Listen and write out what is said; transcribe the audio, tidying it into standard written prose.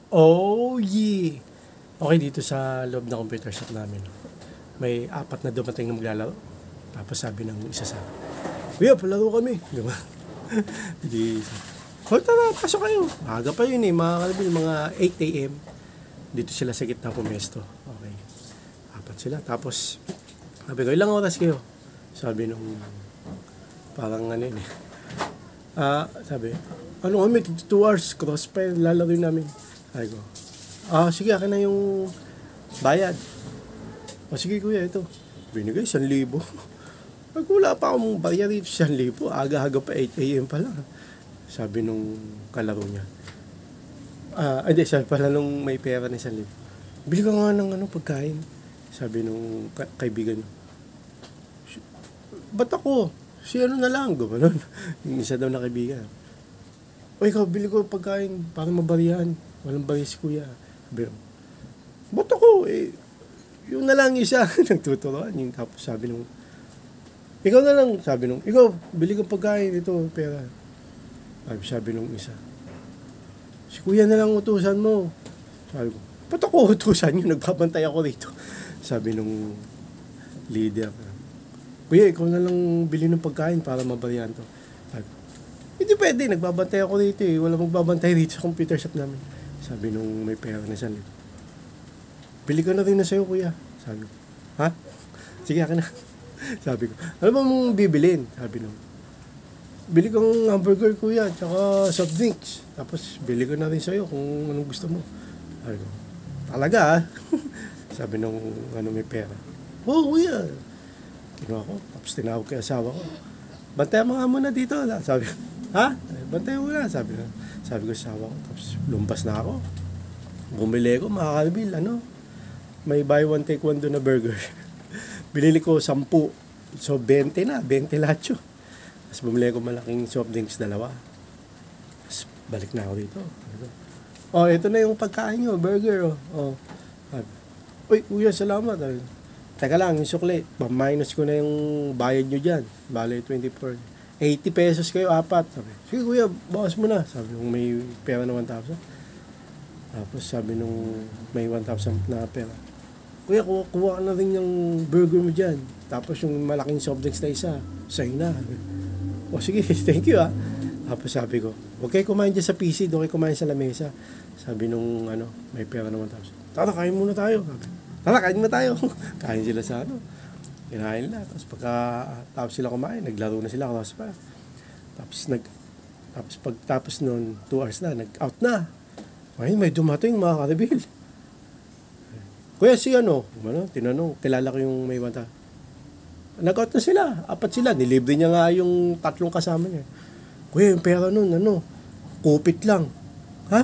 Oh, yeah! Okay, dito sa loob ng computer shop namin, may apat na dumating na maglalaro. Tapos sabi ng isa sa akin, Kuya, palaro kami. Di ba? Di, oh, tara, pasok kayo. Maaga pa yun eh, mga kalabil, mga 8 a.m. Dito sila sa gitna pumesto. Okay. Apat sila. Tapos, sabi ko, ilang oras kayo? Sabi nung, parang ano yun eh. Sabi, ano kami, 2 hours, crossfire, lalaro namin. Sabi ko, sige, akin na yung bayad. Sige kuya, ito. Binigay, 1,000. Wala pa akong bayad dito, 1,000. Aga-aga pa, 8 a.m. pa lang. Sabi nung kalaro niya. Hindi, sabi pala nung may pera ni 1,000. Bili ka nga ng pagkain. Sabi nung kaibigan niya. Ba't ako? Si ano na lang, gumano. Yung isa daw na kaibigan. O ikaw, bili ko pagkain para mabarihan. Walang bari si kuya. Sabi nung, ba't ako? Yung na lang isa. Nagtuturoan. Yung tapos sabi nung, ikaw na lang. Sabi nung, ikaw, bili ko pagkain. Ito, pera. Sabi nung isa, si kuya na lang utusan mo. Sabi ko, ba't ako utusan nyo? Nagbabantay ako rito. Sabi nung leader, kuya, ikaw na lang bili ng pagkain para mabarihan to. Sabi, hindi pwede, nagbabantay ako rito eh. Wala magbabantay rito sa computer shop namin. Sabi nung may pera na 1,000. Bili ko na rin na sa'yo, kuya. Sabi ko, ha? Sige, akin na. Sabi ko, ano ba mong bibilin? Sabi nung, bili kong hamburger, kuya, tsaka soft drinks. Tapos, bili ko na rin sa'yo kung anong gusto mo. Sabi ko, talaga ah? Sabi nung may pera. Oh, kuya. Kinuha ko. Tapos, tinawag ko yung asawa ko. Bantayan mo nga muna dito. Sabi ko, ha? Bantayan mo na. Sabi ko sa asawa ko. Tapos, lumpas na ako. Bumili ko, mga kalbil, may buy one, take one doon na burger. Binili ko 10. So, 20 na. 20 lahat yun. Tapos bumili ko malaking soft drinks 2. Tapos balik na ako dito. Ito na yung pagkain nyo, burger. Uy, kuya, salamat. Teka lang, yung sukli. Minus ko na yung bayad nyo dyan. Bale, 24. 80 pesos kayo, 4. Sabi, sige kuya, bawas mo na. Sabi nung may pera na 1,000. Tapos sabi nung may 1,000 na pera, kuya, kuha na rin yung burger mo dyan. Tapos yung malaking soft drinks na isa, sa'yo na. Sige, thank you ah. Tapos sabi ko, huwag kayo kumain dyan sa PC, doon kayo kumain sa lamesa. Sabi nung may pera naman tapos, tara, kain muna tayo. Tara, kain muna tayo. Kain sila sa kinain nila. Tapos tapos sila kumain, naglaro na sila. Tapos pagtapos nun, 2 hours na, nag-out na. Ngayon, may dumating mga karibil. Kuya, si tinanong, kilala ko yung may bata. Nag-out na sila, 4 sila. Nilibre niya nga yung 3 kasama niya. Kuya, yung pera nun, kupit lang. Ha?